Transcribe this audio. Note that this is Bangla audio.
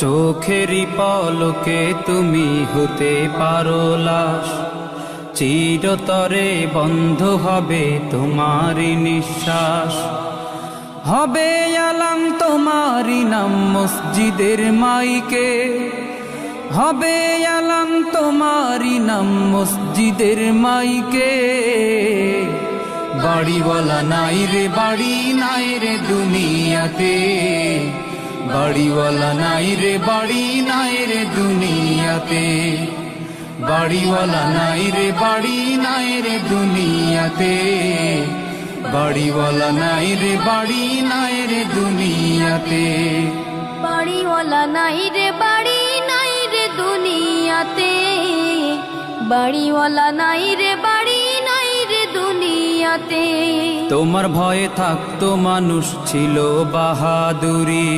চোখেরই পলকে তুমি হতে পারো লাশ, চিরতরে বন্ধ হবে তোমারই নিঃশ্বাস। হবে আলাম তোমারই নাম মসজিদের মাইকে, হবে আলাম তোমারই নাম মসজিদের মাইকে। বাড়িওয়ালা নাই রে বাড়ি নাই রে দুনিয়াতে, বাড়িওয়ালা নাই রে বাড়ি নাই রে দুনিয়াতে, বাড়িওয়ালা নাই রে বাড়ি নাই রে দুনিয়াতে, বাড়িওয়ালা নাই রে বাড়ি নাই রে দুনিয়াতে। বাড়িওয়ালা নাই রে বাড়ি নাই রে দুনিয়াতে, বাড়িওয়ালা নাই রে বাড়ি নাই রে দুনিয়াতে। তোমার ভয়ে থাকতো মানুষ ছিল বাহাদুরি,